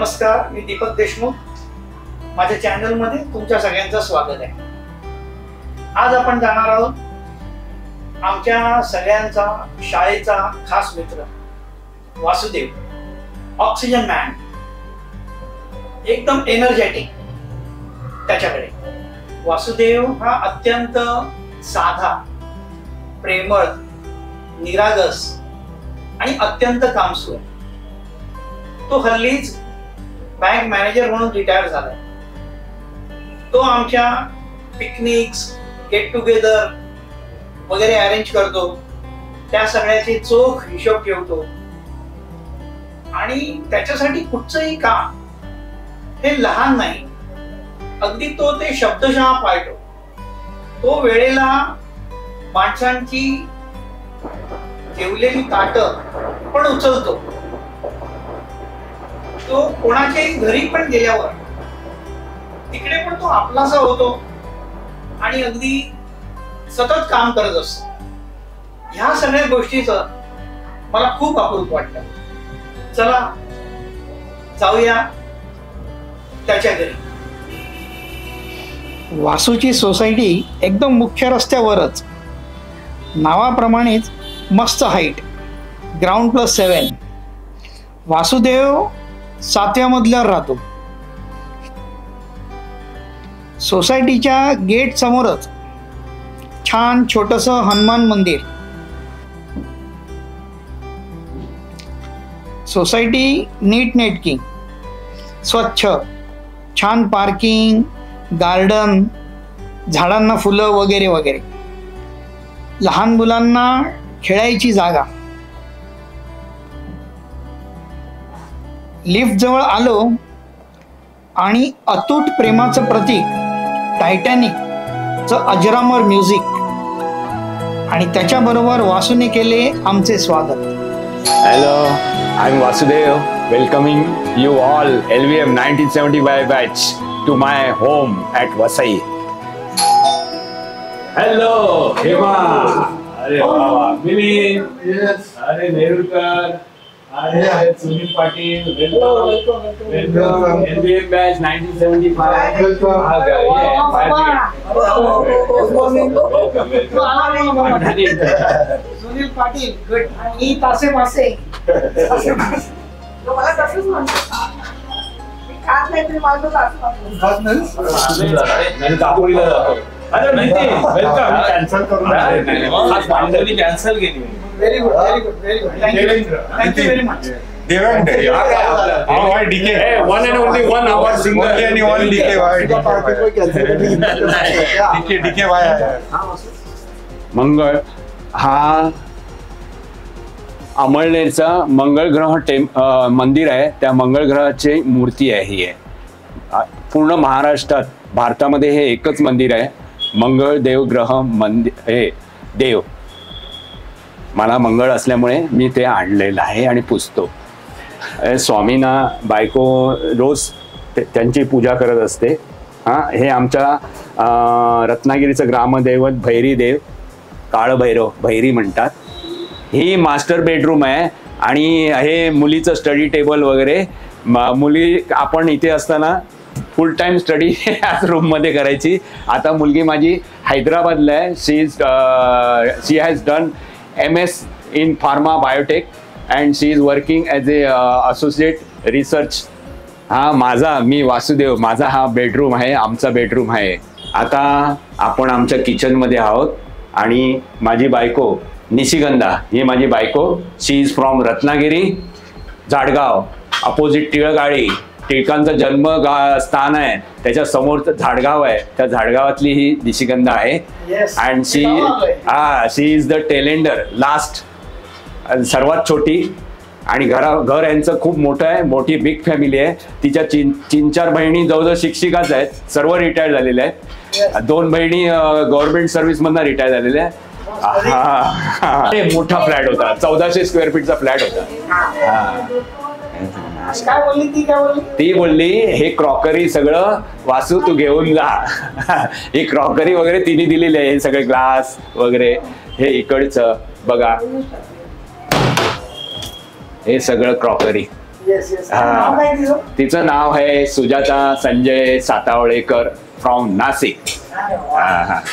नमस्कार, मी दीपक देशमुख. माझ्या चॅनल मध्ये तुमच्या सगळ्यांचं स्वागत आहे. आज आपण जाणार आहोत आमच्या सगळ्यांचा शाळेचा खास मित्र वासुदेव, ऑक्सिजन मॅन, एकदम एनर्जेटिक. त्याच्याकडे वासुदेव हा अत्यंत साधा, प्रेमळ, निरागस आणि अत्यंत कामसू आहे. तो हल्लीच बँक मॅनेजर म्हणून रिटायर झालाय. तो आमच्या पिकनिक्स, गेट टुगेदर वगैरे अरेंज करतो. त्या सगळ्याचे चोख हिशोब ठेवतो आणि त्याच्यासाठी कुठचंही काम हे लहान नाही, अगदी तो ते शब्दशः पाळतो. तो वेळेला माणसांची जेवलेली ताटं पण उचलतो. तो कोणाच्याही घरी पण गेल्यावर तिकडे पण तो आपलासा होतो आणि अगदी सतत काम करत असतो. ह्या सगळ्या गोष्टीचं मला खूप अपूर्व वाटतं. चला जाऊया त्याच्या घरी. वासूची सोसायटी एकदम मुख्य रस्त्यावरच, नावाप्रमाणेच मस्त हाईट, ग्राउंड+7. वासुदेव 7व्या मजल्यावर राहतो. सोसायटीच्या गेट समोरच छान छोटस हनुमान मंदिर. सोसायटी नीटनेटकी, स्वच्छ, छान पार्किंग, गार्डन, झाडांना फुलं वगैरे वगैरे. लहान मुलांना खेळायची जागा. लिफ्ट जवळ आलो आणि अतूट प्रेमाचं प्रतीक टायटॅनिकचं अजरामर म्युझिक आणि त्याच्याबरोबर वासूने केले आमचे स्वागत. Hello, I am Vasudev, welcoming you all LVM 1975 batch to my home at Vasai. Hello Hema, अरे वा, मिलिंद, यस, अरे नेरुळकर, अरे Sunil Patil, welcome LVM batch 1975. Sunil Patil, good. आणि तासे मासे. मला तसंच म्हणतात. मी खात नाही तरी मला खात नाही. दापोलीला जातो. अरे माहिती, वेलकम. कॅन्सल करून कॅन्सल केली. Very good, very good, very good. Thank you very much. Devang Day. Why DK? Hey, one and only one award singer. Only one DK. Why? DK why? मंगळ हा अमळनेरचा मंगळ ग्रह मंदिर आहे. त्या मंगळ ग्रहाची मूर्ती आहे ही आहे. पूर्ण महाराष्ट्रात, भारतामध्ये हे एकच मंदिर आहे, मंगळ देव ग्रह मंदिर. हे देव मला मंगळ असल्यामुळे मी ते आणलेलं आहे आणि पुजतो. स्वामींना बायको रोज त्यांची पूजा करत असते. हे आमच्या रत्नागिरीचं ग्रामदैवत भैरीदेव, काळभैरव, भैरी म्हणतात. ही मास्टर बेडरूम आहे आणि हे मुलीचं स्टडी टेबल वगैरे. मुली आपण इथे असताना फुल टाइम स्टडी याच रूममध्ये करायची. आता मुलगी माझी हैदराबादला आहे. She has done MS in pharma biotech and she is working as a associate research. मी वासुदेव, माझा हा बेडरूम आहे, आमचा बेडरूम आहे. आता आपण आमच्या किचनमध्ये आहोत आणि माझी बायको निशिगंधा, ही माझी बायको. शी is from Ratnagiri, Zadgaon, opposite टिळगाळी. टिळकांचं जन्म स्थान आहे, त्याच्या समोरचं झाडगाव आहे. त्या झाडगावातली ही निशिगंधा आहे. And she is the tailender, last, सर्वात छोटी. आणि घर यांचं खूप मोठं आहे, मोठी बिग फॅमिली आहे. तिच्या 3-4 बहिणी जवळजवळ शिक्षिकाच आहेत, सर्व रिटायर झालेल्या आहेत. 2 बहिणी गव्हर्नमेंट सर्व्हिसमधनं रिटायर झालेल्या आहेत. मोठा फ्लॅट होता, 1400 स्क्वेअर फीटचा फ्लॅट होता. ती बोलली हे क्रॉकरी सगळं वासू तू घेऊन जा. हे क्रॉकरी वगैरे तिने दिलेले आहे, हे सगळे ग्लास वगैरे. हे इकडचं बघा, हे सगळं क्रॉकरी. नाव काय तिचं? तिचं नाव आहे सुजाता संजय सातावळेकर फ्रॉम नाशिक.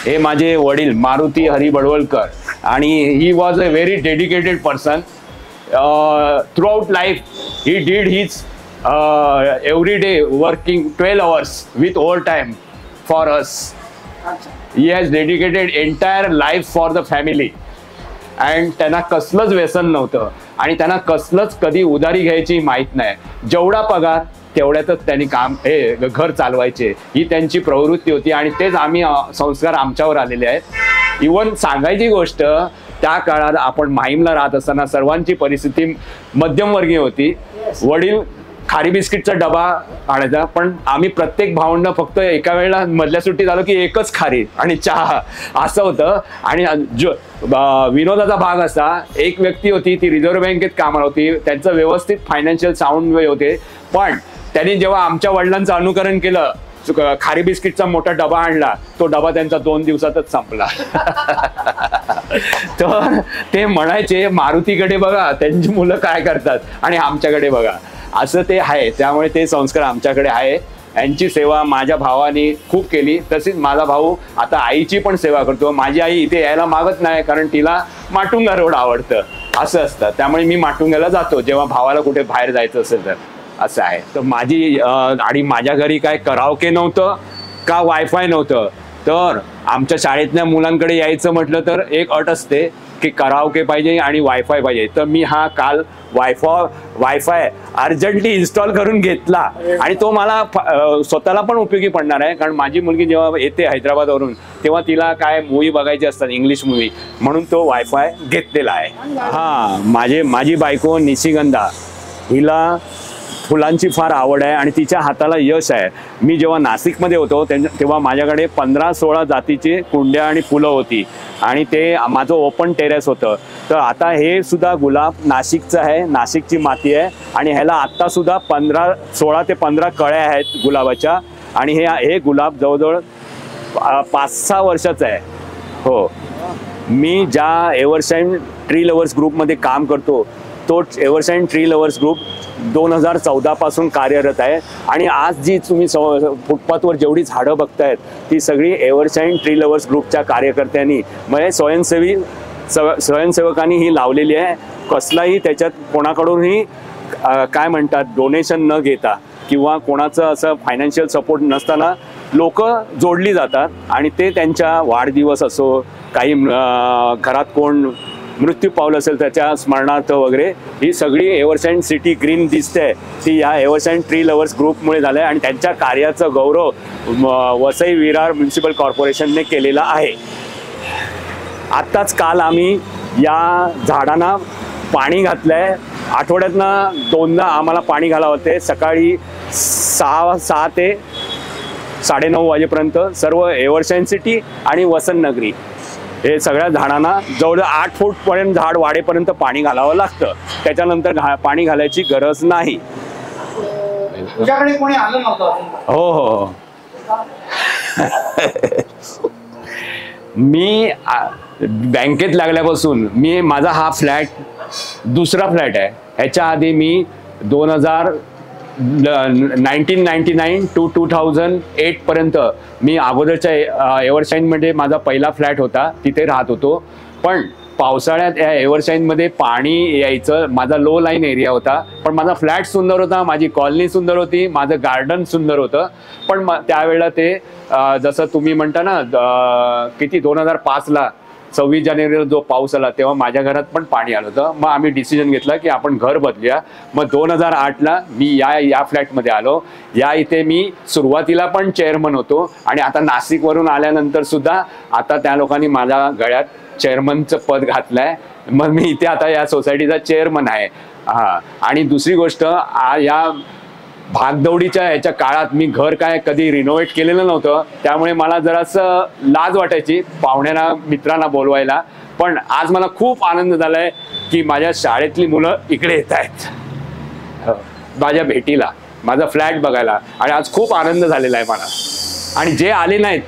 हे माझे वडील मारुती हरी बडवलकर, आणि he was a very dedicated person. Throughout life he did his every day working 12 hours with overtime for us. He has dedicated entire life for the family. And त्यांना कसलंच व्यसन नव्हतं आणि त्यांना कसलंच कधी उधारी घ्यायची माहीत नाही. जेवढा पगार तेवढ्यातच त्यांनी काम घर चालवायचे, ही त्यांची प्रवृत्ती होती आणि तेच आम्ही संस्कार आमच्यावर आलेले आहेत. इवन सांगायची गोष्ट, त्या काळात आपण माहीमला राहत असताना सर्वांची परिस्थिती मध्यमवर्गीय होती. वडील खारी बिस्किटचा डबा आणायचा, पण आम्ही प्रत्येक भावंड फक्त एका वेळेला मधल्या सुट्टीत आलो की एकच खारी आणि चहा असं होतं. आणि जो विनोदाचा भाग असा, एक व्यक्ती होती ती रिझर्व्ह बँकेत कामाला होती, त्यांचं व्यवस्थित फायनान्शियल साऊंड वे होते, पण त्यांनी जेव्हा आमच्या वडिलांचं अनुकरण केलं, खारी बिस्किटचा मोठा डबा आणला, तो डबा त्यांचा 2 दिवसातच संपला. तर ते म्हणायचे मारुतीकडे बघा त्यांची मुलं काय करतात आणि आमच्याकडे बघा, असं ते आहे. त्यामुळे ते संस्कार आमच्याकडे आहे. यांची सेवा माझ्या भावाने खूप केली. तसेच माझा भाऊ आता आईची पण सेवा करतो. माझी आई इथे यायला मागत नाही कारण तिला माटुंगा रोड आवडतं, असं असतं. त्यामुळे मी माटुंग्याला जातो जेव्हा भावाला कुठे बाहेर जायचं असेल तर. असं आहे. तर माझी आणि माझ्या घरी काय कराओके नव्हतं का वायफाय नव्हतं, तर आमच्या शाळेतल्या मुलांकडे यायचं म्हटलं तर एक अट असते की कराओके पाहिजे आणि वायफाय पाहिजे. तर मी हा काल वायफाय अर्जंटली इन्स्टॉल करून घेतला आणि तो मला स्वतःला पण उपयोगी पडणार आहे. कारण माझी मुलगी जेव्हा येते हैदराबादवरून तेव्हा तिला काय मूवी बघायची असतात, इंग्लिश मूवी, म्हणून तो वायफाय घेतलेला आहे. माझी बायको निशिगंधा, हिला फुलांची फार आवड आहे आणि तिच्या हाताला यश आहे. मी जेव्हा नाशिकमध्ये होतो तेव्हा माझ्याकडे 15-16 जातीची कुंड्या आणि फुलं होती आणि ते माझं ओपन टेरेस होतं. तर आता हे सुद्धा गुलाब नाशिकचं आहे, नाशिकची माती आहे आणि ह्याला आत्तासुद्धा 16 ते 15 कळ्या आहेत गुलाबाच्या. आणि हे गुलाब जवळजवळ 5-6 वर्षाचं आहे. हो, मी ज्या एव्हरशाईन ट्री लवर्स ग्रुपमध्ये काम करतो, तो एव्हरशाईन ट्री लवर्स ग्रुप 2014 पासून कार्यरत आहे. आणि आज जी तुम्ही फुटपाथवर जेवढी झाडं बघतायत ती सगळी एव्हरशाईन ट्री लवर्स ग्रुपच्या कार्यकर्त्यांनी, म्हणजे स्वयंसेवकांनी ही लावलेली आहे. कसलाही त्याच्यात कोणाकडूनही काय म्हणतात डोनेशन न घेता किंवा कोणाचं असं फायनान्शियल सपोर्ट नसताना लोक जोडली जातात आणि ते त्यांच्या वाढदिवस असो, काही घरात कोण मृत्यू पावलं असेल त्याच्या स्मरणार्थ वगैरे, ही सगळी एव्हरशाईन सिटी ग्रीन दिसते ती या एव्हरशाईन ट्री लवर्स ग्रुपमुळे झालं आहे. आणि त्यांच्या कार्याचा गौरव वसई विरार म्युन्सिपल कॉर्पोरेशनने केलेला आहे. आत्ताच काल आम्ही या झाडांना पाणी घातलं आहे. आठवड्यातनं 2दा आम्हाला पाणी घालावं होते. सकाळी 6 ते 9:30 वाजेपर्यंत सर्व एव्हरशाईन सिटी आणि वसंत नगरी हे सगळ्या झाडांना जवळजवळ 8 फूटपर्यंत झाड वाढेपर्यंत पाणी घालावं लागतं. त्याच्यानंतर पाणी घालायची गरज नाही. तुझ्याकडे कोणी आलं नव्हतं? हो. मी बँकेत लागल्यापासून माझा हा फ्लॅट दुसरा फ्लॅट आहे. ह्याच्या आधी मी 1999 to 2008 पर्यंत मी अगोदरच्या एव्हरशाईनमध्ये माझा पहिला फ्लॅट होता, तिथे राहत होतो. पण पावसाळ्यात या एव्हरशाईनमध्ये पाणी यायचं. माझा लो लाईन एरिया होता, पण माझा फ्लॅट सुंदर होता, माझी कॉलनी सुंदर होती, माझं गार्डन सुंदर होतं. पण त्यावेळेला ते जसं तुम्ही म्हणता ना, किती 2005ला 26 जानेवारीला जो पाऊस आला तेव्हा माझ्या घरात पण पाणी आलं होतं. मग आम्ही डिसिजन घेतला की आपण घर बदलूया. मग 2008ला मी या फ्लॅटमध्ये आलो. इथे मी सुरुवातीला पण चेअरमन होतो आणि आता नाशिकवरून आल्यानंतर सुद्धा आता त्या लोकांनी माझ्या गळ्यात चेअरमनचं पद घातलंय. मग मी इथे आता या सोसायटीचा चेअरमन आहे. आणि दुसरी गोष्ट, या भागदौडीच्या ह्याच्या काळात मी घर काय कधी रिनोव्हेट केलेलं नव्हतं, त्यामुळे मला जरासं लाज वाटायची पाहुण्यांना मित्रांना बोलवायला. पण आज मला खूप आनंद झालाय की माझ्या शाळेतली मुलं इकडे येत आहेत माझ्या भेटीला, माझा फ्लॅट बघायला, आणि आज खूप आनंद झालेला आहे मला. आणि जे आले नाहीत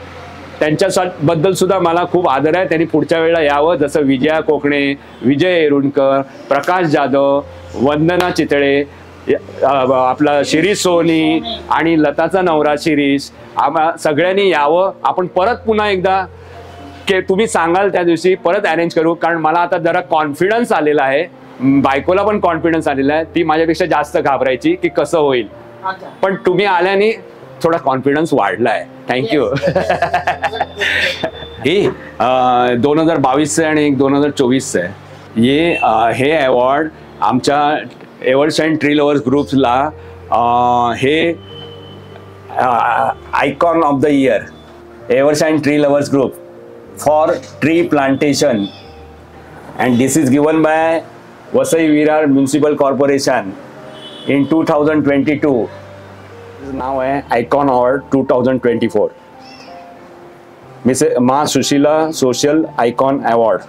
त्यांच्याबद्दल सुद्धा मला खूप आदर आहे. त्यांनी पुढच्या वेळेला यावं. जसं विजया कोकणे, विजय एरुणकर, प्रकाश जाधव, वंदना चितळे, आपला शिरीष सोनी आणि लताचा नवरा शिरीष सगळ्यांनी यावं. आपण परत पुन्हा एकदा तुम्ही सांगाल त्या दिवशी परत अरेंज करू, कारण मला आता जरा कॉन्फिडन्स आलेला आहे, बायकोला पण कॉन्फिडन्स आलेला आहे. ती माझ्यापेक्षा जास्त घाबरायची की कसं होईल, पण तुम्ही आल्याने थोडा कॉन्फिडन्स वाढलाय. थँक्यू. हे 2022 आणि 2024 आहे. हे अवॉर्ड आमच्या एव्हरसाईन ट्री लवर्स ग्रुप्सला हे icon of the year Evershine tree lovers group for tree plantation, and this is given by Vasai Virar municipal corporation in 2022. नाव आहे आयकॉन अवॉर्ड 2024. मा सुशीला सोशल आयकॉन अवॉर्ड.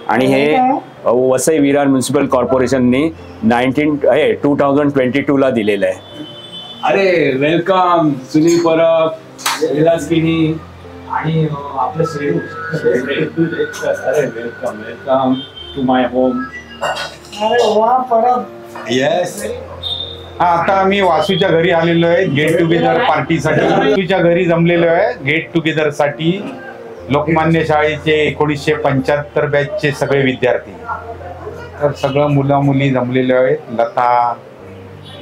आणि हे वसई विरार म्युनिसिपल कॉर्पोरेशननी 2022 ला दिलेलं आहे. अरे वेलकम सुनील परब, विलासकिनी आणि आपलं श्रेयू. अरे welcome welcome to my home. अरे वा परब. येस. हा, आता आम्ही वासूच्या घरी आलेलो आहे गेट टुगेदर पार्टीसाठी. वासूच्या घरी जमलेलो आहे गेट टुगेदर साठी. लोकमान्य शाळेचे 1975 बॅचचे सगळे विद्यार्थी, तर सगळं मुलं मुली जमलेले आहेत. लता,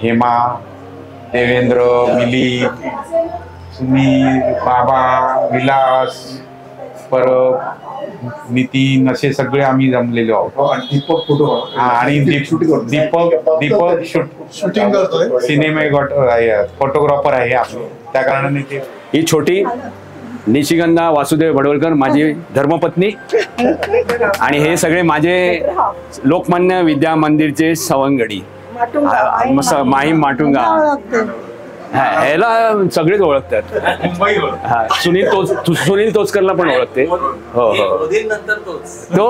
हेमा, देवेंद्र, मिली, सुनील, बाबा, विलास, परब, नितीन असे सगळे आम्ही जमलेलो आहोत. दीपक फोटो आणि दीपक शूटिंग करतोय. फोटोग्राफर आहे आपले, त्या कारणाने ते. ही छोटी निशिगंधा वासुदेव भडवलकर माझी धर्मपत्नी, आणि हे सगळे माझे लोकमान्य विद्या मंदिरचे सवंगडी. माहीम माटुंगा. ह्याला सगळेच ओळखतात. हा, सुनील तोचकरला पण ओळखते. हो हो तो.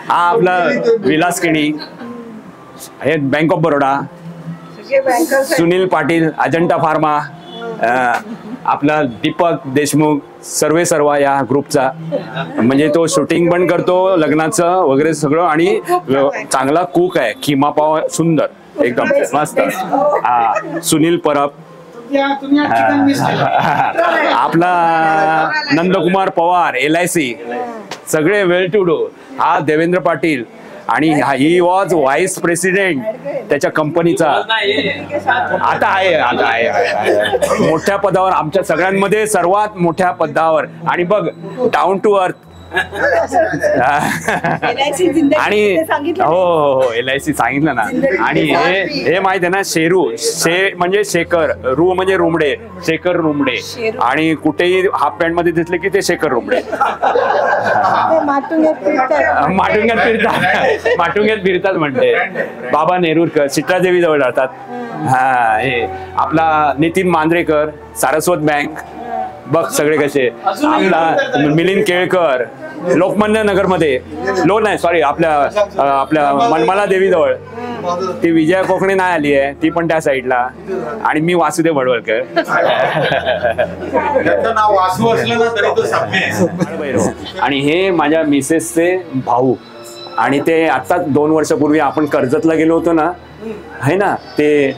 हा आपला विलासकिणी, हे bank of Baroda. Sunil Patil Ajanta pharma. आपला दीपक देशमुख सर्वा या ग्रुपचा, म्हणजे तो शूटिंग पण करतो लग्नाचं वगैरे सगळं, आणि चांगला कुक आहे. खिमा पाव सुंदर एकदम मस्त. सुनील परब. आपला नंदकुमार पवार LIC, सगळे वेल टू डू. हा देवेंद्र पाटील, आणि ही वॉज व्हाईस प्रेसिडेंट त्याच्या कंपनीचा. आता आहे मोठ्या पदावर, आमच्या सगळ्यांमध्ये सर्वात मोठ्या पदावर. आणि बघ डाऊन टू अर्थ. आणि हो LIC सांगितलं ना. आणि हे माहित आहे ना, शेरू म्हणजे शेखर, रू म्हणजे रुमडे, शेखर रुमडे. आणि कुठेही हाफ पॅन्ट मध्ये दिसले की ते शेखर रुमडे. माटुंग्यात फिरतात म्हणते. बाबा नेरुरकर चित्रादेवी जवळ राहतात. हा, हे आपला नितीन मांजरेकर, सारस्वत बँक. बघ सगळे कसे. आपला मिलिंद केळकर लोकमान्य नगर मध्ये, आपल्या मनमाला देवी जवळ. ती विजया कोकणे नाही आली आहे, ती पण त्या साईडला. आणि मी वासुदेव भडवलकर. आणि हे माझ्या मिसेसचे भाऊ. आणि ते आता 2 वर्षापूर्वी आपण कर्जतला गेलो होतो ना, आहे ना, ते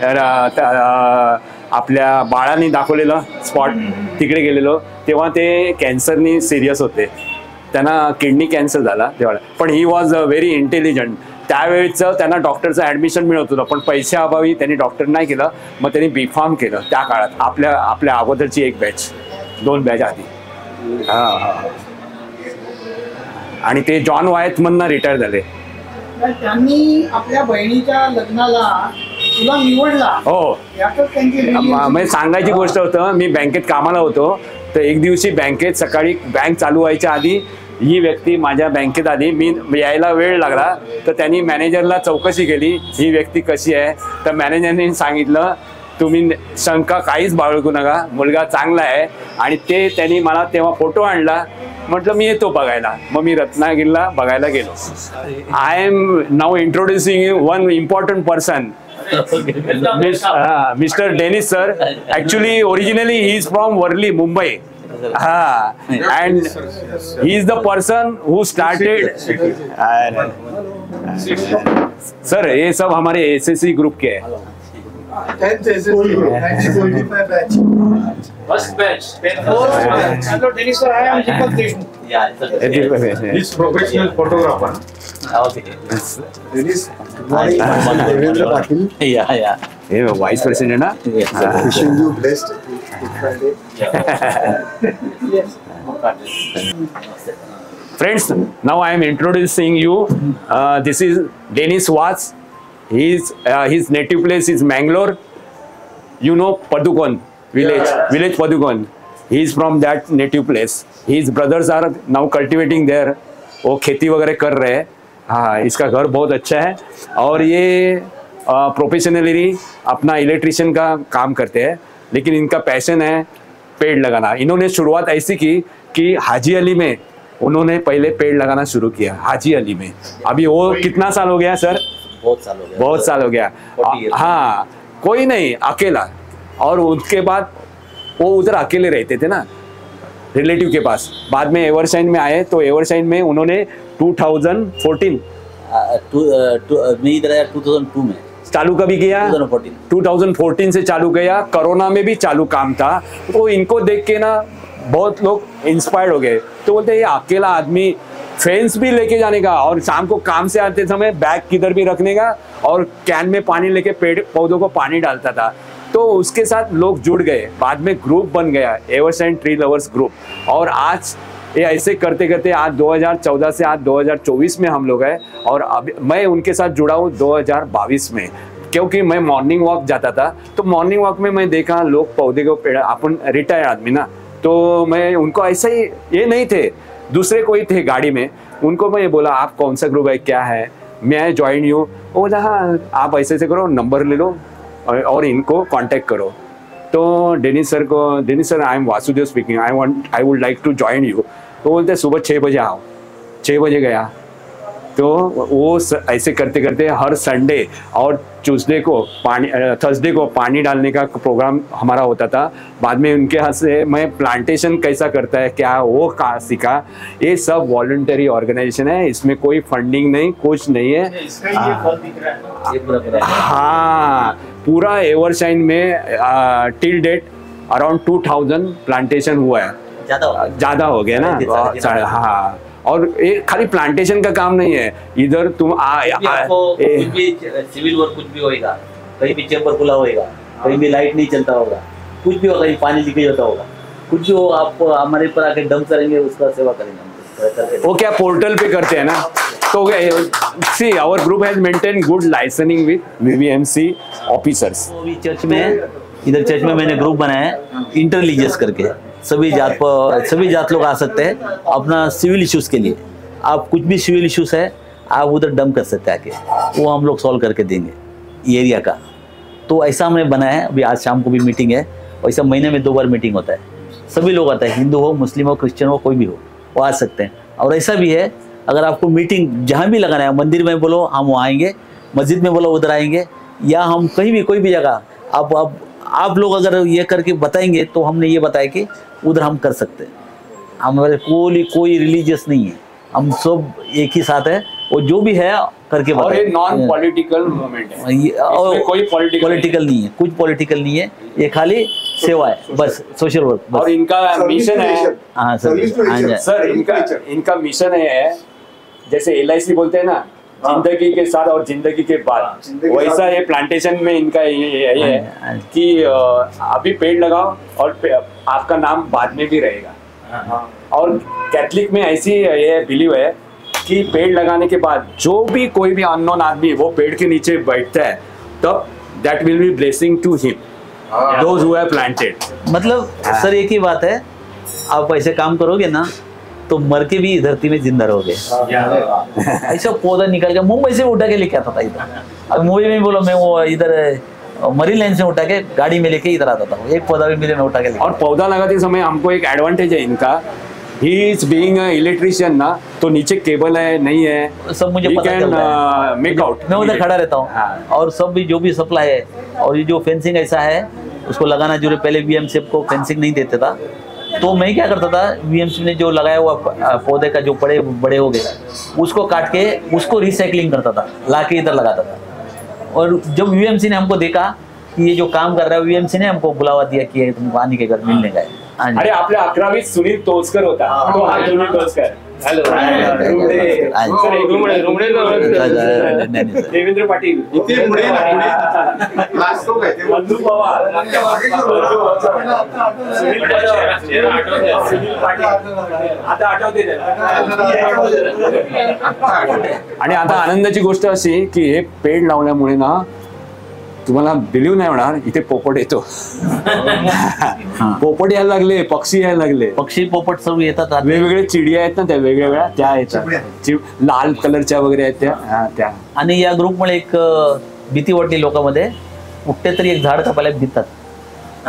आपल्या बाळाने दाखवलेलं स्पॉट, तिकडे गेलेलो तेव्हा ते कॅन्सरनी सिरियस होते. त्यांना किडनी कॅन्सर झाला तेव्हा. पण ही वॉज व्हेरी इंटेलिजंट. त्यावेळेचं त्यांना डॉक्टरचं ऍडमिशन मिळत होतं, पण पैशाअभावी त्यांनी डॉक्टर नाही केलं. मग त्यांनी B.Pharm केलं त्या काळात. आपल्या अगोदरची 1 बॅच 2 बॅच आधी. आणि ते जॉन वायथमधनं रिटायर झाले. त्यांनी आपल्या बहिणीच्या लग्नाला तुला निवडला. हो, म्हणजे सांगायची गोष्ट होतं, मी बँकेत कामाला होतो. तर एक दिवशी बँकेत सकाळी बँक चालू व्हायच्या आधी ही व्यक्ती माझ्या बँकेत आली. मी यायला वेळ लागला, तर त्यांनी मॅनेजरला चौकशी केली, ही व्यक्ती कशी आहे. तर मॅनेजरने सांगितलं, तुम्ही शंका काहीच बाळगू नका, मुलगा चांगला आहे. आणि ते त्यांनी मला तेव्हा फोटो आणला. म्हटलं मी येतो बघायला. मग मी रत्नागिरीला बघायला गेलो. I am now introducing you one important person, Mr. Dennis sir. Actually, originally he is from Worli, Mumbai. हाँ, and he is the person who started. Sir ये सब हमारे एसएससी ग्रुप के हैं। First batch hello Dennis sir, I am Deepak Deshmukh. He's professional photographer. Devendra Patil. ये vice president ना। Wishing you blessed Good Friday. Friends, now I am introducing you. This is Dennis Watts. His native place is Mangalore. You know Padukon village Padukon. He is from that native place. His brothers are now cultivating there. वो खेती वगैरह कर रहे हैं। हाँ, इसका घर बहुत अच्छा है और ये प्रोफेशनली अपना इलेक्ट्रिशियन का काम करते हैं, लेकिन इनका पैशन है पेड़ लगाना। इन्होंने शुरुआत ऐसी की कि हाजी अली में उन्होंने पहले पेड़ लगाना शुरू किया। हाजी अली में अभी वो कितना साल हो गया सर? बहुत साल हो गया। हाँ, कोई नहीं, अकेला। और उसके बाद वो उधर अकेले रहते थे ना रिलेटिव के पास। बाद में एवरसाइन में आए तो एवरसाइन में उन्होंने 2014 मैं इधर आया 2002 में। चालू कभी किया? 2014 से चालू किया। कोरोना में भी चालू काम था। तो इनको देख के ना बहुत लोग इंस्पायर्ड हो गए। तो बोलते ये अकेला आदमी फेंस भी लेके जाने का और शाम को काम से आते समय बैग किधर भी रखने का और कैन में पानी लेके पेड़ पौधों को पानी डालता था। तो उसके साथ लोग जुड़ गए। बाद में ग्रुप बन गया, एवरसाइन ट्री लवर्स ग्रुप। और आज ये ऐसे करते करते आज 2014 से आज 2024 में हम लोग हैं। और अभी मैं उनके साथ जुड़ा हूँ 2022 में, क्योंकि मैं मॉर्निंग वॉक जाता था। तो मॉर्निंग वॉक में मैं देखा लोग पौधे को पेड़, अपन रिटायर्ड आदमी ना, तो मैं उनको ऐसा ही, ये नहीं थे, दूसरे कोई थे गाड़ी में, उनको मैं बोला आप कौन सा ग्रुप है, क्या है, मैं ज्वाइन यू। वो बोला हाँ आप ऐसे ऐसे करो, नंबर ले लो और इनको कांटेक्ट करो। तो Dennis sir I am Vasudev speaking, I would like to join you. तो बोलते सुबह 6 बजे आओ। 6 बजे गया। तो वो ऐसे करते करते हर संडे और ट्यूसडे को थर्सडे को पानी डालने का प्रोग्राम हमारा होता था। बाद में उनके हाथ से मैं प्लांटेशन कैसा करता है क्या वो सीखा। ये सब वॉलंटरी ऑर्गेनाइजेशन है, इसमें कोई फंडिंग नहीं, कुछ नहीं है। हाँ, पूरा एवरसाइन में टिल डेट अराउंड 2000 प्लांटेशन हुआ है। ज़्यादा हो गया ना। हाँ, और ये खाली प्लांटेशन का काम नहीं है, इधर तुम कुछ भी सिविल वर्क कुछ भी होएगा, कहीं भी चेंबर खुला होएगा, कहीं भी लाइट नहीं चलता होगा, कुछ भी होगा, कहीं पानी लीकेज होता होगा, कुछ भी हो, आप हमारे पर आके डंप करेंगे, उसका सेवा करेंगे। वो क्या पोर्टल पे करते हैं ना। तो see our group has maintain good licensing with VVMC officers. Church में, इधर चर्च में मैंने ग्रुप बनाया है इंटररिलीजियस करके। सभी जात लोग आ सकते हैं अपना सिविल इश्यूज के लिए। आप कुछ भी सिविल इश्यूज है आप उधर डंप कर सकते हैं आके, वो हम लोग सॉल्व करके देंगे एरिया का। तो ऐसा हमने बनाया है। अभी आज शाम को भी मीटिंग है, वैसा महीने में 2 बार मीटिंग होता है। सभी लोग आते हैं, हिंदू हो, मुस्लिम हो, क्रिश्चियन हो, कोई भी हो, वो आ सकते हैं। और ऐसा भी है अगर आपको मीटिंग जहाँ भी लगाना है, मंदिर में बोलो हम वहाँ आएंगे, मस्जिद में बोलो उधर आएंगे, या हम कहीं भी कोई भी जगह आप लोग अगर ये करके बताएंगे तो हमने ये बताया कि उधर हम कर सकते हैं। हमारे कोई रिलीजियस नहीं है, हम सब एक ही साथ है, और जो भी है करके और ये नॉन पॉलिटिकल मूवमेंट है, इसमें कोई पॉलिटिकल नहीं है, कुछ पॉलिटिकल नहीं है, ये खाली सेवा है बस, सोशल वर्क। और इनका मिशन है। हाँ सर, इनका मिशन है, जैसे LIC बोलते हैं ना, जिंदगी के साथ और जिंदगी के बाद, वैसा ये प्लांटेशन में इनका ये है कि अभी पेड़ लगाओ और आपका नाम बाद में भी रहेगा। और कैथलिक में ऐसी ये बिलीव है कि पेड़ लगाने के बाद जो भी कोई भी अननोन आदमी वो पेड़ के नीचे बैठता है, तब that will be blessing to him those who have planted. मतलब सर एक ही बात है, आप ऐसे काम करोगे ना तो मर के भी धरती में जिंदा रहोगे। ऐसा पौधा निकाल के मुंबई से उठा के लेके आता था इधर। अब मुंबई में बोलो मैं वो इधर मरीन लाइन से उठा के गाड़ी में लेके इधर आता था, एक पौधा भी मेरे में उठा के। और पौधा लगाते समय हमको एक एडवांटेज है इनका, ही इज बीइंग इलेक्ट्रिशियन ना, तो नीचे केबल है नहीं है सब मुझे पता चलता है, मेक आउट। मैं उधर खड़ा रहता हूँ। और सब भी जो भी सप्लाई है, और ये जो फेंसिंग ऐसा है उसको लगाना जरूरी। पहले BMCF को फेंसिंग नहीं देते था, तो मैं क्या करता था, वीएमसी ने जो लगाया हुआ पौधे का जो बड़े हो गए उसको काट के उसको रिसाइकलिंग करता था, लाके इधर लगाता था। और जब वीएमसी ने हमको देखा कि ये जो काम कर रहा है, वीएमसी ने हमको बुलावा दिया कि तुमको आने के घर मिलने का है। अरे आपल्या 11वीत सुनील तोचकर होता, तो हा सुनील तोचकर. हॅलो देवेंद्र पाटील इथे पुढे ना, पुढे. Last तो काय ते? मधु पवार, सुनील पाटील आता आठवते आणि आता आनंदाची गोष्ट अशी की हे पेड लावल्यामुळे ना तुम्हाला बिलीव्ह नाही होणार, इथे पोपट येतो. पोपट यायला लागले, पक्षी यायला लागले, पक्षी पोपट सर्व येतात. वेगवेगळे चिडिया आहेत ना, त्या वेगवेगळ्या त्या येतात, लाल कलरच्या वगैरे आहेत त्या. आणि या ग्रुपमुळे एक भीती वाटली लोकांमध्ये, कुठे तरी एक झाड कापायला भितात,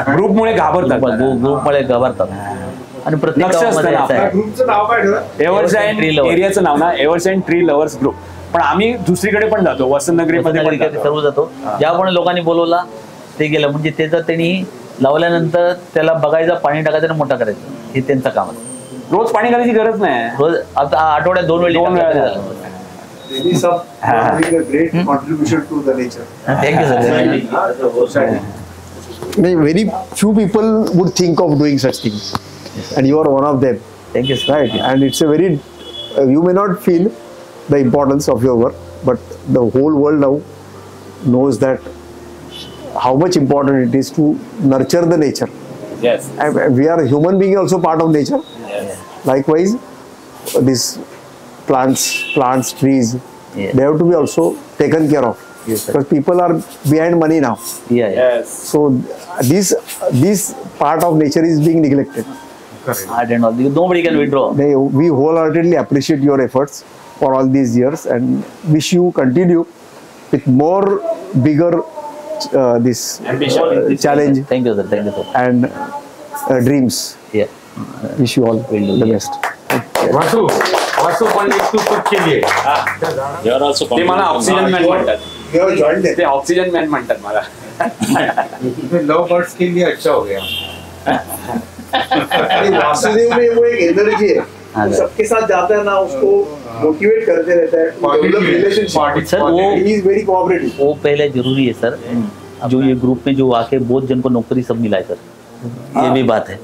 ग्रुपमुळे घाबरतात, ग्रुपमुळे घाबरतात. आणि प्रत्येक गावामध्ये असं आहे. ग्रुपचं नाव काय ठेवलं? एव्हरसाईन एरियाचं नाव ना, एव्हरसाईन ट्री लव्हर्स ग्रुप. पण आम्ही दुसरीकडे पण जातो, वसंतनगरीमध्ये पण जातो. सर्व जातो. ज्या पण लोकांनी बोलवला ते गेलं, म्हणजे ते जर त्यांनी लावल्यानंतर त्याला बघायचं, पाणी टाकायचं आणि मोठा करायचं, हे त्यांचं काम आहे. रोज पाणी घालायची गरज नाही. रोज आता आठवड्यात 2 वेळा Really some doing a great contribution to the nature. Thank you sir. Very few people would think of doing such things, and you are one of them, thank you sir. right? And it's a very you may not feel the importance of your work, but the whole world now knows that how much important it is to nurture the nature. Yes. And we are human being also part of nature. Likewise, these plants, trees, they have to be also taken care of. Because people are behind money now. Yes. So this part of nature is being neglected. I don't know. Nobody can withdraw. We wholeheartedly appreciate your efforts for all these years and wish you continue with more bigger this challenge Thank you, sir. Thank you, sir. and dreams. Yeah. Wish you all the best. वासू पण एक तू चूक केली आहे. ते मला oxygen man म्हणतात. You have joined ते oxygen man म्हणतात मला. लव बर्ड्स के लिए अच्छा हो गया. वासुदेव में वो एक एनर्जी है, हाँ, वो सबके साथ जाता है ना, उसको मोटिवेट करते रहता है. सर वो He is very cooperative. वो पहले जरूरी है सर. जो ये ग्रुप में जो आके बहुत जन को नौकरी सब मिला है सर, ये भी बात है.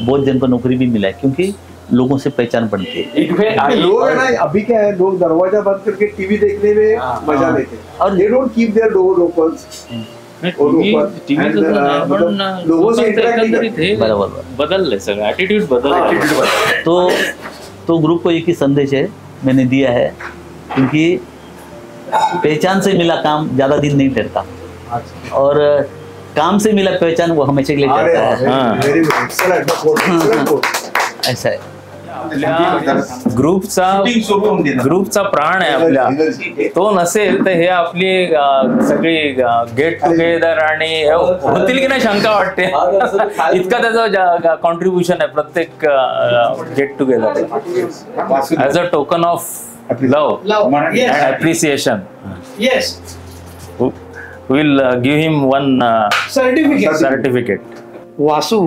बहुत जन को नौकरी भी मिला है क्योंकि लोगों से पहचान बनती है. लोग है ना, अभी क्या है, लोग दरवाजा बंद करके टीवी देखने में मजा लेते हैं और they don't keep their door open. लोगों से interact नहीं करते. बराबर. बदलले सर, ऍटिट्यूड बदलले. तो ग्रुप को एक ही संदेश है मैंने दिया है, क्योंकि पहचान से मिला काम ज्यादा दिन नहीं ठहरता, और काम से मिला पहचान वो हमेशा के लिए अरे जाता है. very good. Excellent quote. ऐसा है. ग्रुपचा प्राण आहे आपल्या. तो नसेल तर हे आपली सगळी गेट टुगेदर आणि होतील की नाही शंका वाटते. इतका त्याचं कॉन्ट्रीब्युशन आहे प्रत्येक get together as a token of love and appreciation. Yes. Will give him one certificate. Vasu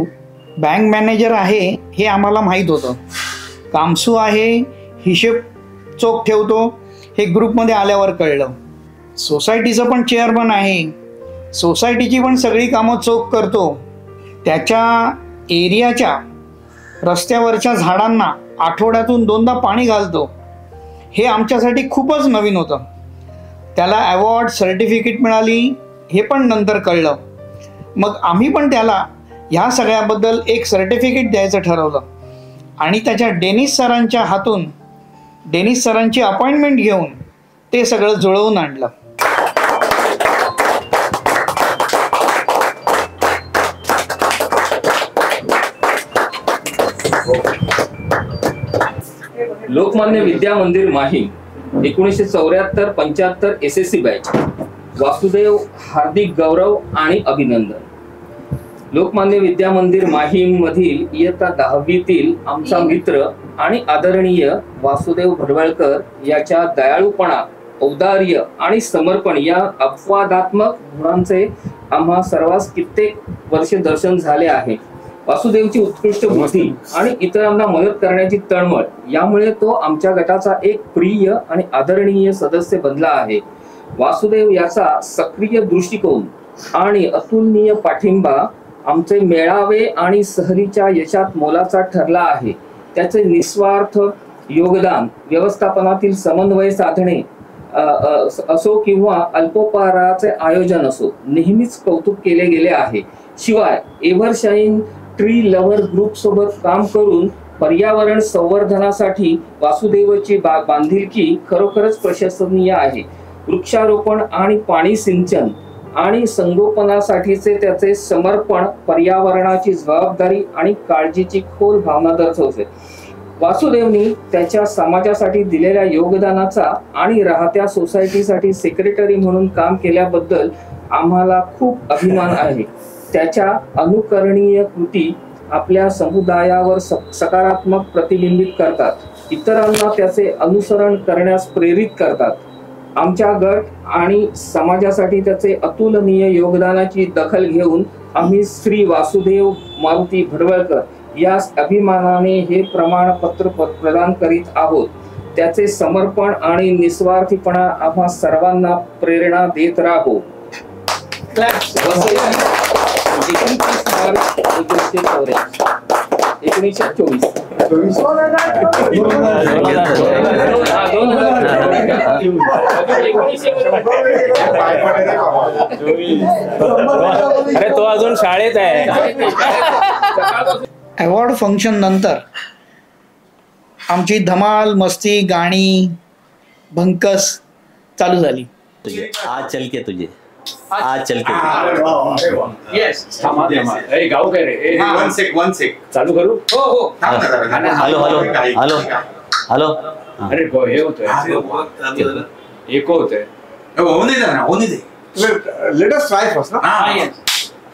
bank manager आहे हे आम्हाला माहीत होतं. कामसू आहे, हिशेब चोख ठेवतो हे ग्रुपमध्ये आल्यावर कळलं. सोसायटीचं पण चेअरमन आहे, सोसायटीची पण सगळी कामं चोख करतो. त्याच्या एरियाच्या रस्त्यावरच्या झाडांना आठवड्यातून 2दा पाणी घालतो. हे आमच्यासाठी खूपच नवीन होतं. त्याला अवॉर्ड सर्टिफिकेट मिळाली हे पण नंतर कळलं. मग आम्ही पण त्याला ह्या सगळ्याबद्दल एक सर्टिफिकेट द्यायचं ठरवलं आणि त्याच्या डेनिस सरांच्या हातून डेनिस सरांची अपॉइंटमेंट घेऊन ते सगळं जुळवून आणलं. लोकमान्य विद्या मंदिर माहीम 1974-75 SSC बॅच. वासुदेव हार्दिक गौरव आणि अभिनंदन. लोकमान्य विद्या मंदिर माहीम मधील इयत्ता 10वीतील आमचा मित्र आणि आदरणीय वासुदेव भडवळकर याच्या दयाळूपणा, औदार्य आणि समर्पण या अपवादात्मक गुणांचे आम्हा सर्वांस कित्येक वर्षे दर्शन झाले आहे. वासुदेवची उत्कृष्ट बुद्धी आणि इतरांना मदत करण्याची तळमळ यामुळे तो आमच्या गटाचा एक प्रिय आणि आदरणीय सदस्य बनला आहे. वासुदेव याचा सक्रिय दृष्टिकोन आणि अतुलनीय पाठिंबा आमचे मेळावे आणि सहलीच्या यशात मोलाचा ठरला आहे. त्याचे निस्वार्थ योगदान व्यवस्थापनातील समन्वय साधणे असो किंवा अल्पोपहाराचे आयोजन असो नेहमीच कौतुक केले गेले आहे. शिवाय एव्हरशाईन ट्री लव्हर ग्रुप सोबत काम करून पर्यावरण संवर्धनासाठी वासुदेवची बांधिलकी खरोखरच प्रशंसनीय आहे. वृक्षारोपण आणि पाणी सिंचन आणि संगोपनासाठीचे त्याचे समर्पण पर्यावरणाची जबाबदारी आणि काळजीची खोल भावना दर्शवते. वासुदेवनी त्याच्या समाजासाठी दिलेल्या योगदानाचा आणि राहत्या सोसायटीसाठी सेक्रेटरी म्हणून काम केल्याबद्दल आम्हाला खूप अभिमान आहे. त्याच्या अनुकरणीय कृती आपल्या समुदायावर सकारात्मक प्रतिबिंबित करतात, इतरांना त्याचे अनुसरण करण्यास प्रेरित करतात. आमच्या गट आणि समाजासाठी त्याचे अतुलनीय योगदानाची दखल घेऊन आम्ही श्री वासुदेव मारुती भडवळकर यास अभिमानाने हे प्रमाणपत्र प्रदान करीत आहोत. त्याचे समर्पण आणि निस्वार्थीपणा आम्हा सर्वांना प्रेरणा देत राहो. 1924 अरे तो अजून शाळेत आहे. अवॉर्ड फंक्शन नंतर आमची धमाल मस्ती गाणी भंकस चालू झाली. आज चल के तुझे गाव काय रे. वन सेक चालू करू. हो हॅलो. अरे हे होतंय एको होतंय. लेट अस ट्राय फर्स्ट ना.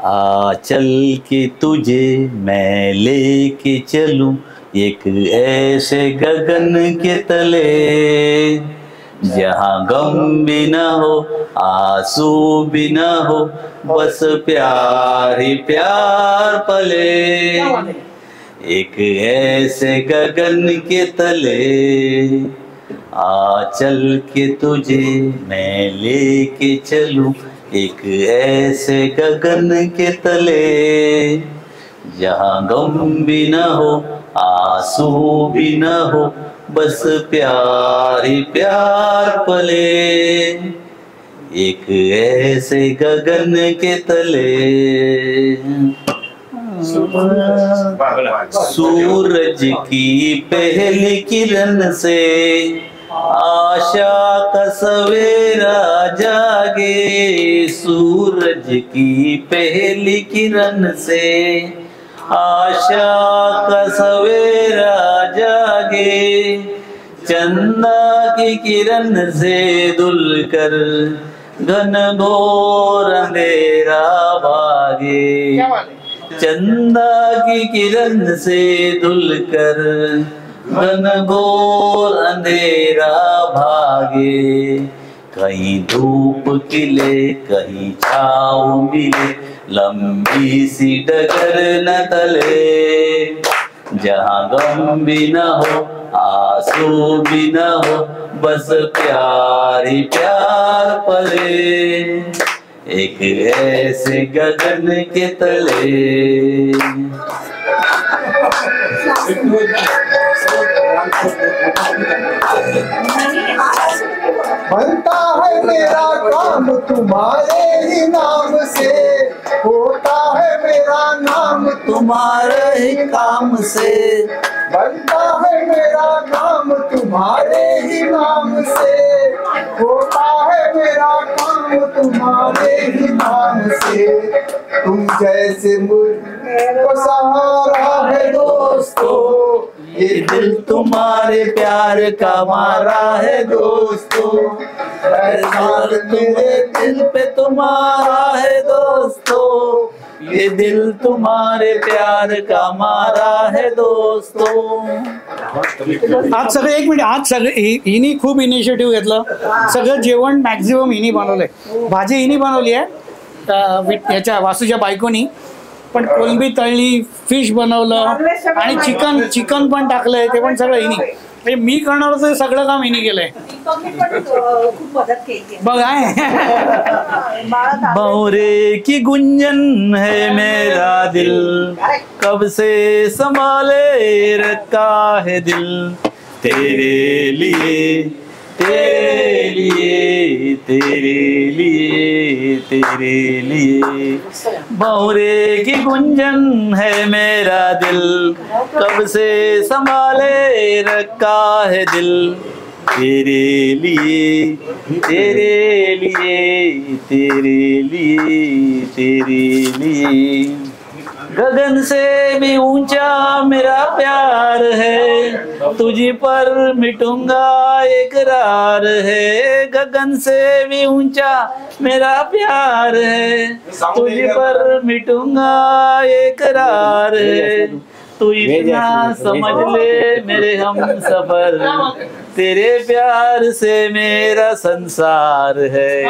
आ चल के तुझे मैं लेके चलूं एक ऐसे गगन के तले जहाँ गम भी न हो आंसू भी न हो बस प्यार ही प्यार पले. एक ऐसे गगन के तले आ चल के तुझे मैं लेके चलूं एक ऐसे गगन के तले जहाँ गम भी न हो आंसू भी न हो बस प्यार ही प्यार पले. एक ऐसे गगन के तले सूरज की पहली किरण से आशा का सवेरा जागे. सूरज की पहली किरण से आशा का सवेरा जागे. चंदा की किरण से धुलकर घन घोर अंधेरा भागे. चंदा की किरण से धुलकर घन घोर अंधेरा भागे. कहीं धूप खिले कहीं छाँव मिले लंबी सी डगर न तले जहाँ गम भी न हो आंसू भी न हो बस प्यार ही प्यार पले. एक ऐसे गगन के तले. बनता है मेरा काम तुम्हारे ही नाम से, होता है मेरा नाम तुम्हारे ही काम से. बनता है मेरा काम तुम्हारे ही नाम से, होता है मेरा काम तुम्हारे ही नाम से. तुम जैसे मुझको सहारा है दोस्तों, ये दिल तुम्हारे प्यार का मारा है दोस्तों. एहसान मेरे दिल पे तुम्हारा है दोस्तों. ये दिल तुम्हारे प्यार का मारा है दोस्तों. आज सगळे एक मिनिट आज सगळे हिनी खूप इनिशिएटिव्ह घेतलं. सगळं जेवण मॅक्झिमम हिनी बनवलंय. भाजी हिनी बनवली आहे याच्या वासूच्या बायकोनी पण कोलंबी तळली, फिश बनवलं आणि चिकन पण टाकलंय, ते पण सगळं हिनी. म्हणजे मी करणार होतो ते सगळं काम हिनी केलंय. दीपकने पण खूप मदत केली आहे. बघ आहे. बाळा तांबे. भंवरे की गुंजन है मेरा दिल, कब से संभाले रखा है दिल, तेरे लिए तेरे लिए तेरे लिए तेरे लिए। भंवरे की गुंजन है मेरा दिल, कब से संभाले रखा है दिल, तेरे लिए तेरे लिए तेरे लिए तेरे लिए। गगन से भी ऊंचा मेरा प्यार है, तुझी पर मिटूंगा इकरार है। गगन से भी ऊंचा मेरा प्यार है, तुझी पर मिटूंगा इकरार है। तू इतना समझ ले मेरे हम सफर, तेरे प्यार से मेरा संसार है।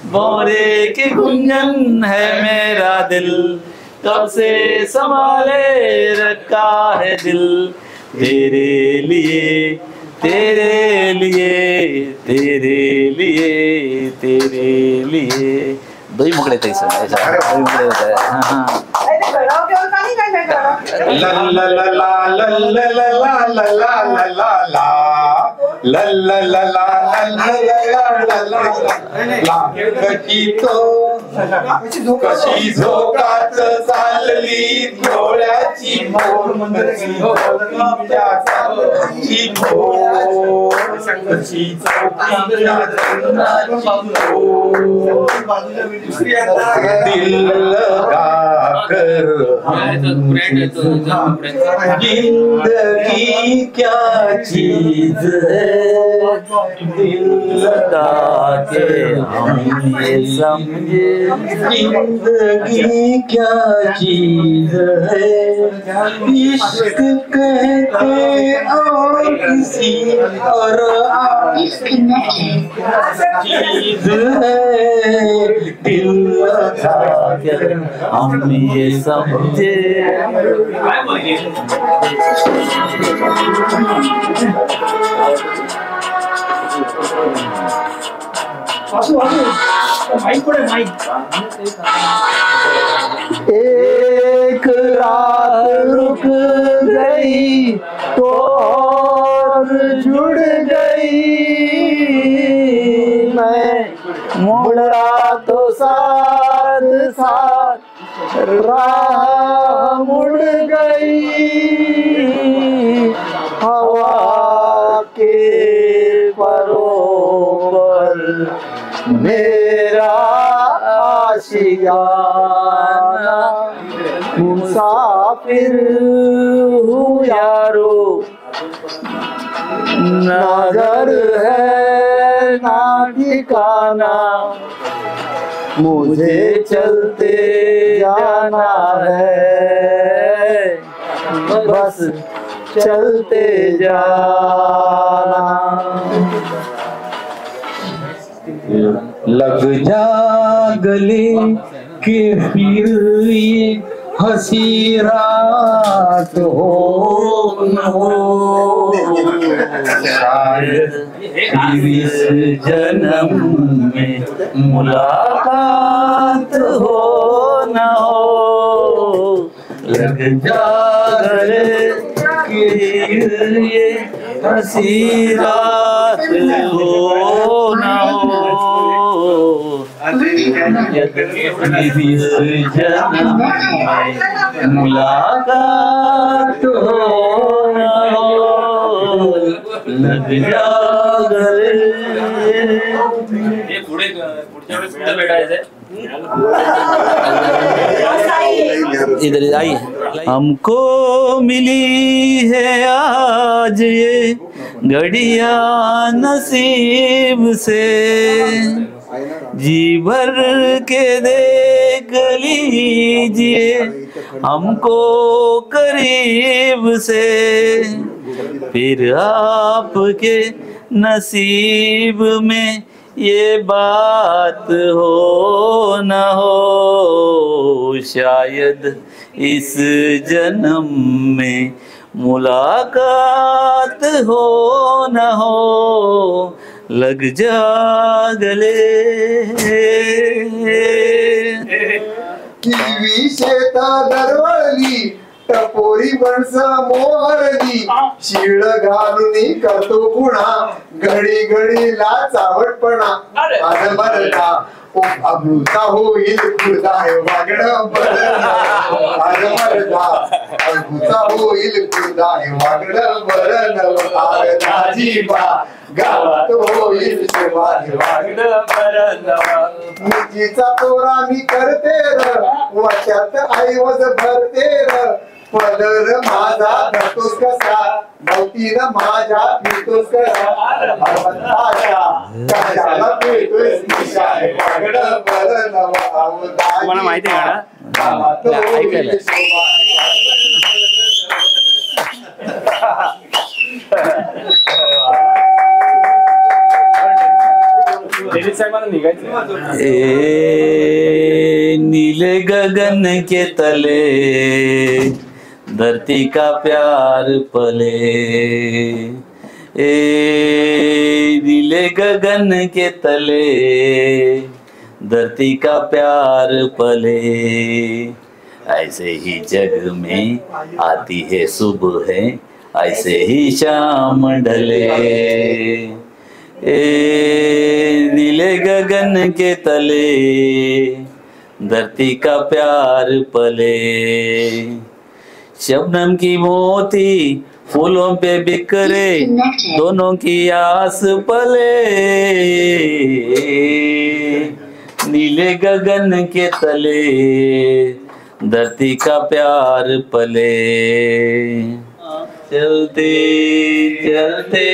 भंवरे की गुंजन है मेरा दिल, कब से संभाले रखा है दिल, तेरे लिए तेरे लिए तेरे लिए तेरे लिए। दही मुकड़े थे इसमें, ऐसा दही मुकड़े होता है। हाँ हाँ। अरे ते गळाव केवळ का नाही काय गळाव? ला ला ला ला ला ला ला ला ला ला ला ला ला ला ला ला ला ला कशी तो कशी झोकाच चालली डोळ्याची भोर कशी चौकीच्या दिल लगा कर जिंदगी क्या चीज है, दिल लगा के हम ये समझे जिंदगी क्या चीज है। इश्क कहते और किसी और इश्क नहीं चीज है, दिल लगा के हम ये समझे। माईक पुढे माईक. एक रात रुक गई तो और जुड़ गई, मैं मुड़ा तो साथ साथ राह मुड़ गई। हवा के परों पर मेरा आशियाना, मुसाफिर हूँ यारो, ना घर है ना ठिकाना, मुझे चलते जाना है, बस चलते जाना। लग जा गले के फिर ये हंसी रात हो न हो, शायद इस जन्म में मुलाकात हो न हो। लग जा गले कि ये हंसी रात हो न हो, इस जन्म में मुलाकात हो न हो। लग जा गले। इधर आइए। हमको मिली है आज ये घड़िया नसीब से, जी भर के देख लीजिए हमको करीब से, फिर आपके नसीब में ये बात हो न हो, शायद इस जन्म में मुलाकात हो न हो, लग जा गले। किवी शेता दरवळली, टपोरी माणसं मोहरली, शिळ घालून करतो पुन्हा घडी घडीला चावटपणा। मरता अमृता होईल खुदाय वागणं बरं, मरता अमृता होईल खुदाय वागणं बरं, दाजीबा गावात होईल शिवाय वागणं बरं। मिरचीचा तोरा मी करते र, वाट्यात ऐवज भरते र, पदर माझा धरतोस कसा, भवतीनं माझ्या फिरतोस कसा, भगवंताच्या कशाला फिरतोस निशाय वागणं बरं नवं, तुम्हाला माहिती आहे का? गावात होईल नीले गगन के तले धरती का प्यार पले, नीले गगन के तले धरती का प्यार पले, ऐसे ही जग में आती है सुबह है, ऐसे ही शाम ढले। नीले गगन के तले धरती का प्यार पले, शबनम की मोती फूलों पे बिखरे, दोनों की आस पले। नीले गगन के तले धरती का प्यार पले, चलते चलते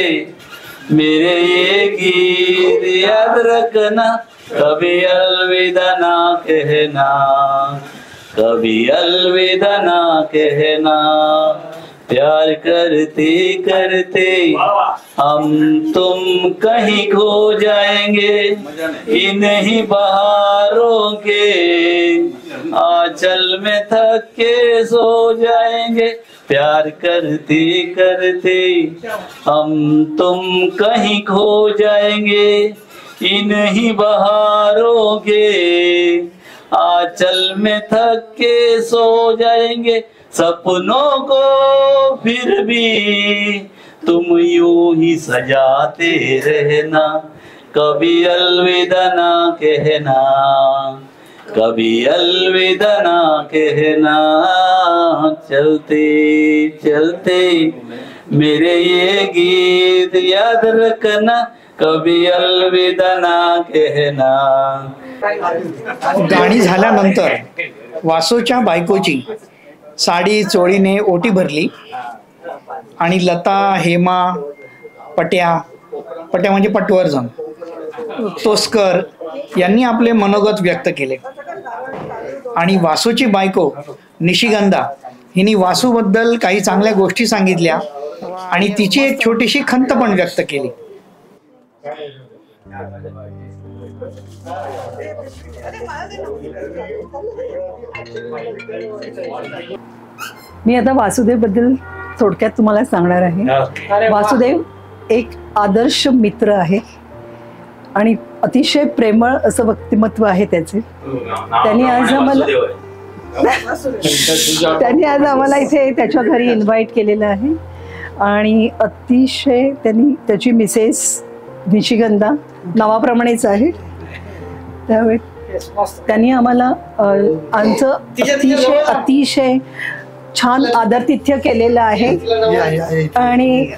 मेरे ये गीत याद रखना, कभी अलविदा ना कहना, कभी अलविदा ना कहना। प्यार करते करते हम तुम कहीं खो जाएंगे, इन्हीं बहारों के आंचल में थक के सो जाएंगे। प्यार करते करते हम तुम कहीं खो जाएंगे, इन्हीं बहारों के आंचल में थक के सो जाएंगे। सपनों को फिर भी तुम यूं ही सजाते रहना, कभी अलविदा ना कहना, कभी अलविदा ना कहना। चलते चलते मेरे ये गीत याद रखना, कभी अलविदा ना कहना। गाणी झाल्यानंतर वासूच्या बायकोची साडी चोळीने ओटी भरली आणि लता, हेमा, पट्या म्हणजे पटवर्धन, तोस्कर यांनी आपले मनोगत व्यक्त केले आणि वासूची बायको निशिगंधा हिने वासूबद्दल काही चांगल्या गोष्टी सांगितल्या आणि तिची एक छोटीशी खंत पण व्यक्त केली. मी आता वासुदेव बद्दल थोडक्यात तुम्हाला सांगणार आहे. वासुदेव एक आदर्श मित्र आहे आणि अतिशय प्रेमळ असं व्यक्तिमत्व आहे त्याचे. त्यांनी आज आम्हाला इथे त्याच्या घरी इन्व्हाइट केलेलं आहे आणि अतिशय त्याची मिसेस निशिगंधा नावाप्रमाणेच आहे, त्यामुळे त्यांनी आम्हाला आमचं अतिशय छान आदरातिथ्य केलेलं आहे आणि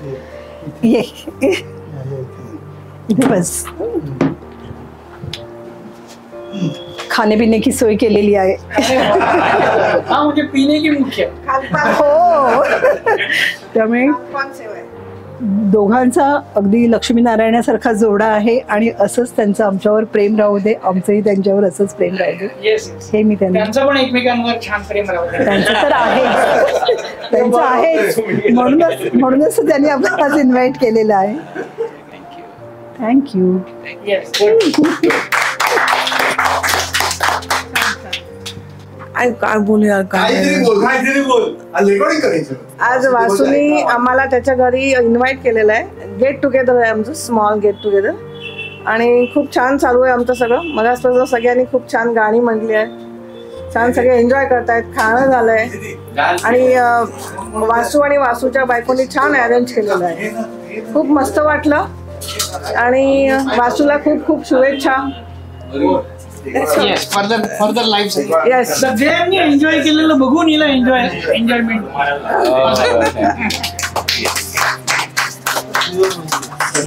बस खाने पिने की सोय केलेली आहे. म्हणजे पिणे की मुख्य हो, त्यामुळे दोघांचा अगदी लक्ष्मीनारायणासारखा जोडा आहे आणि असंच त्यांचं आमच्यावर प्रेम राहू दे, आमचंही त्यांच्यावर असंच प्रेम राहू दे. हे मी त्यांचं पण एकमेकांवर छान प्रेम राहू दे. त्यांचं तर आहे, त्यांचं आहे, म्हणूनच त्यांनी आपल्याला आज इन्व्हाइट केलेलं आहे. थँक्यू. काय बोलूया काहीतरी बोल रेकॉर्डिंग करायचं. आज वासूनी आम्हाला त्याच्या घरी इन्व्हाइट केलेलं आहे. गेट टुगेदर आहे आमचं, स्मॉल गेट टुगेदर, आणि खूप छान चालू आहे आमचं सगळं. मला असं सगळ्यांनी खूप छान गाणी म्हटली आहे, छान सगळे एन्जॉय करतायत, खाणं झालंय, आणि वासू आणि वासूच्या बायकोनी छान अरेंज केलेलं आहे. खूप मस्त वाटलं, आणि वासूला खूप खूप शुभेच्छा. Yes, further life. येस, सगळ्यांनी एन्जॉय केलेलं बघून हिला एन्जॉयमेंट.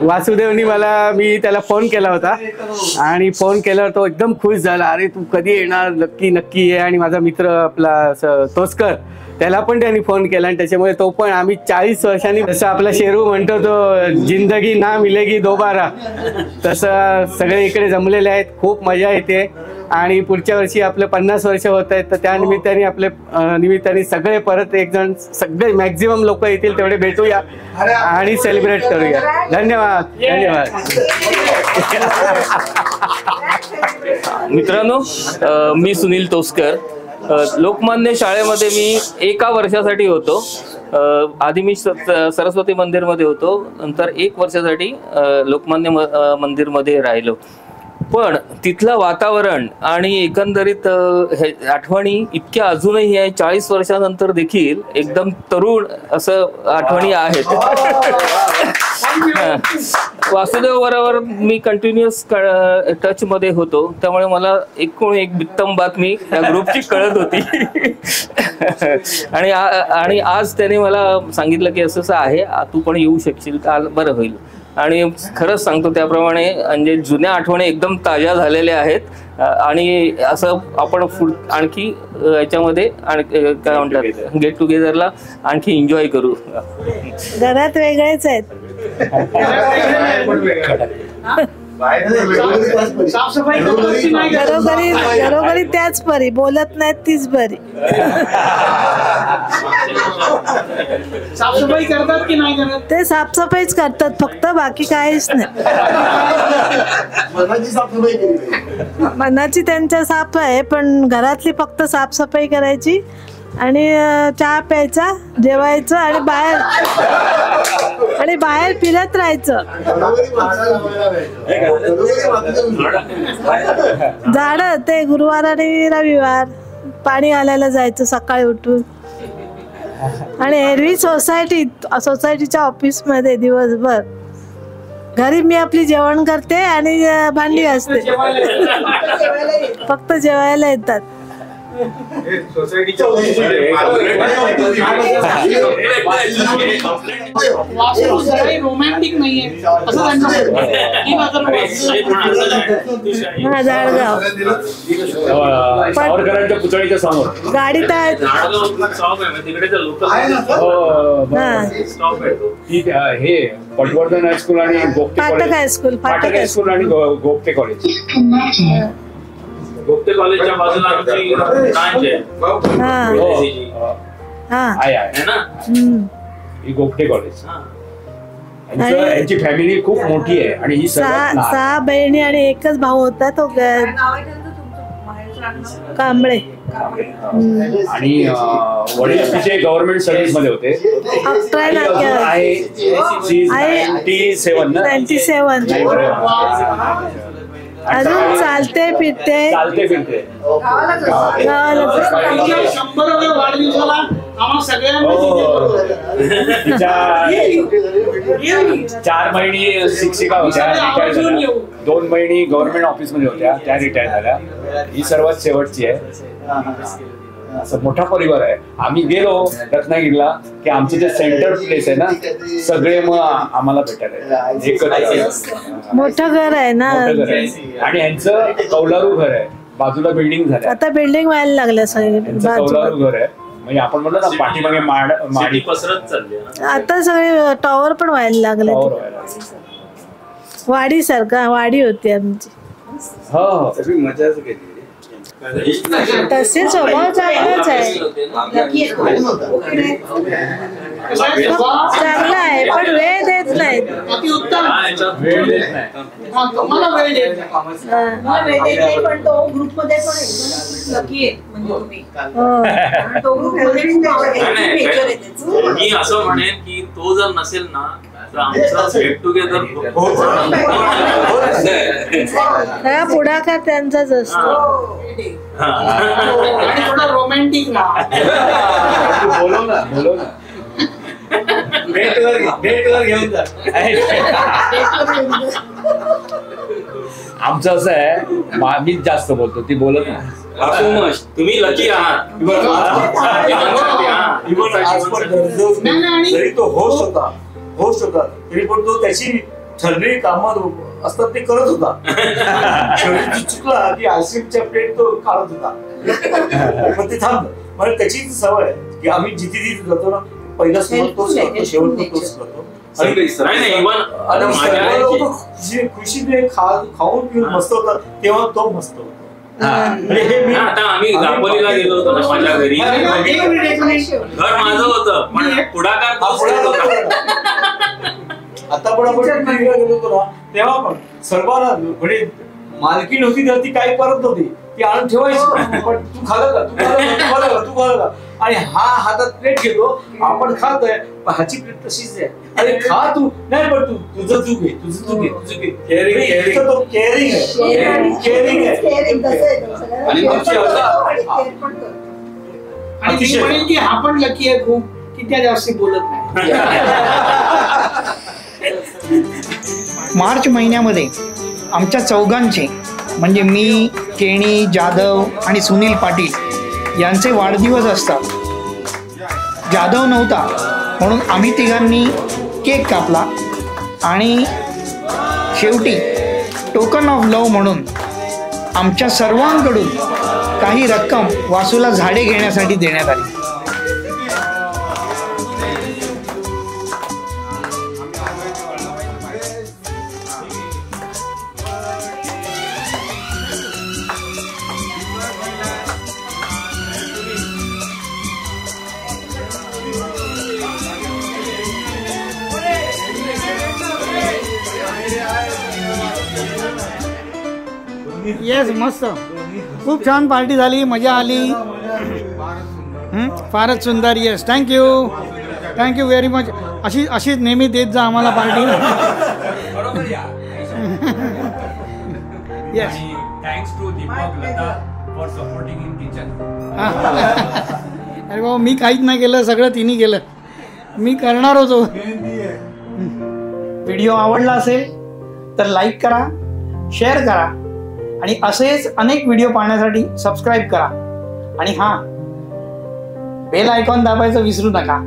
वासुदेवनी मी त्याला फोन केला होता, आणि फोन केल्यावर तो एकदम खुश झाला. अरे तू कधी येणार, नक्की ये. आणि माझा मित्र आपला तोसकर, त्याला पण त्यांनी फोन केला, आणि त्याच्यामुळे तो पण, आम्ही 40 वर्षांनी, जसं आपला शेरू म्हणतो तो जिंदगी ना मिलेगी दोबारा, तसं सगळे इकडे जमलेले आहेत. खूप मजा येते, आणि पुढच्या वर्षी आपले 50 वर्ष होत आहेत, तर त्या निमित्ताने सगळे परत एक जण, सगळे मॅक्झिमम लोक येतील तेवढे भेटूया आणि सेलिब्रेट करूया. धन्यवाद. मित्रांनो, मी सुनील तोसकर. लोकमान्य शाळेमध्ये मी 1 वर्षासाठी होतो. आधी मी सरस्वती मंदिरमध्ये होतो, नंतर 1 वर्षासाठी लोकमान्य मंदिरमध्ये राहिलो. पण तिथलं वातावरण आणि एकंदरीत आठवणी इतक्या अजूनही आहे, 40 वर्षानंतर देखील एकदम तरुण असं आठवणी आहेत. वासुदेव बरोबर मी कंटिन्युअस टच मध्ये होतो, त्यामुळे मला एक बित्तम बातमी या ग्रुपची कळत होती. आणि आज त्याने मला सांगितलं की असं आहे, तू पण येऊ शकशील का, बरं होईल. आणि खरंच सांगतो त्याप्रमाणे, म्हणजे जुन्या आठवणी एकदम ताज्या झालेल्या आहेत, आणि असं आपण आणखी याच्यामध्ये काय म्हणतात, गेट टुगेदरला आणखी एन्जॉय करू. घरात वेगळेच आहेत. घरोघरी त्याच परी, बोलत नाहीत तीच बरी. साफसफाई करतात की नाही करत? ते साफसफाईच करतात फक्त, बाकी काहीच नाही. मनाची त्यांच्या साफ आहे, पण घरातली फक्त साफसफाई करायची, आणि चहा प्यायचा, जेवायचं, आणि बाहेर फिरत राहायचं. झाडं ते गुरुवार आणि रविवार पाणी घालायला जायचं सकाळी उठून. आणि एरवी सोसायटीच्या ऑफिसमध्ये दिवसभर. घरी मी आपली जेवण करते आणि भांडी घासते. फक्त जेवायला येतात. रोमॅन्टिक नाहीये जळगाव सावरकरांच्या पुतळीच्या समोर गाडीत आहेत. हे पटवर्धन हायस्कूल आणि फाटक हायस्कूल, फाटक हायस्कूल आणि गोपते कॉलेज. गोपते कॉलेजच्या बाजूला आमची ब्रांच आहे ना, ही गोपते कॉलेज. यांची फॅमिली खूप मोठी आहे, आणि ही 6 बहिणी आणि एकच भाऊ होता, तो कांबळे. आणि वडील तिचे गव्हर्नमेंट सर्व्हिस मध्ये होते. 97 अजून चालते फिरते. 4 महिने शिक्षिका होत्या, 2 महिने गव्हर्नमेंट ऑफिस मध्ये होत्या, त्या रिटायर झाल्या. ही सर्वात शेवटची आहे. असं मोठा परिवार आहे. आम्ही गेलो रत्नागिरीला की आमचे जे सेंटर प्लेस आहे ना, सगळे मग आम्हाला भेटायला एकत्र. मोठं घर आहे ना, आणि यांचं कौलारू घर आहे, बाजूला बिल्डिंग झाल्या, आता बिल्डिंग व्हायला लागल्या सगळे. कौलारू घर आहे, म्हणजे आपण म्हणतो ना पाठीमागे माडी पसरत चालली. आता सगळे टॉवर पण व्हायला लागले. वाडी सारखा वाडी होती आमची. हो, मजाच केली. तसे स्वभाव चांगलाच आहे, चांगला आहे, पण वेळ देत नाहीत. अतिउत्तम. हा, तुम्हाला वेळ देत नाही. मला वेळ देत नाही, पण तो ग्रुपमध्ये पण एकदम लकी आहे म्हणजे तुम्ही. कारण तो ग्रुपमध्ये खूप nature आहे त्याचं. मी असं म्हणेन की तो जर नसेल ना तर आमचं गेट टुगेदर पुढाकार त्यांचाच असतो. आणि थोडा रोमॅन्टिक ना. बोलव ना डेटवर घेऊन जा. आमचं असं आहे, मीच जास्त बोलतो, ती बोलत नाही. तुम्ही लकी आहात. जरी तो होस्ट होता तरी पण तो त्याची ठरलेली कामं असतात ते करत होता. शेवटी चुकला की आईस्क्रीमच्या प्लेट तो काढत होता, पण ते थांबलं. म्हणजे त्याची सवय आहे की आम्ही जिथे जिथे जातो ना, पहिला सुरुवात तोच करतो, शेवट तोच करतो. खुशीने खाऊन पिऊन मस्त होता तेव्हा तो मस्त होता. आता आम्ही दापोलीला गेलो होतो ना माझ्या घरी, घर माझं होतं पण पुढाकार आता पण आपण गेलो होतो ना तेव्हा पण सर्वांना म्हणजे मालकीण होती तेव्हा ती काही करत होती, ती आणून ठेवायची. पण तू खाल्लं का, तू खाल्लं का, आणि हा हातात प्लेट घेतो, आपण खातोय ह्याची प्लेट तशीच आहे. अरे खा तू, नाही पण तुझं तू घे. केअरिंग आणि ती म्हणेल की हा पण लकी आहे खूप, की त्या जास्ती बोलत नाही. मार्च महिन्यामध्ये आमच्या चौघांचे म्हणजे मी, केणी, जाधव आणि सुनील पाटील यांचे वाढदिवस असतात. जाधव नव्हता म्हणून आम्ही तिघांनी केक कापला आणि शेवटी टोकन ऑफ लव्ह म्हणून आमच्या सर्वांकडून काही रक्कम वासूला झाडे घेण्यासाठी देण्यात आली. येस, मस्त, खूप छान पार्टी झाली, मजा आली, फारच सुंदर. Yes, thank you very much. अशीच नेहमी देत जा आम्हाला party. Yes, thanks to Deepak Lata for supporting in kitchen. अरे बाबा, मी काहीच नाही केलं, सगळं तिने केलं. मी करणार होतो. व्हिडिओ आवडला असेल तर लाईक करा, शेअर करा आणि असेच अनेक व्हिडिओ पाहण्यासाठी सबस्क्राईब करा. आणि हां, बेल आयकॉन दाबायचं विसरू नका.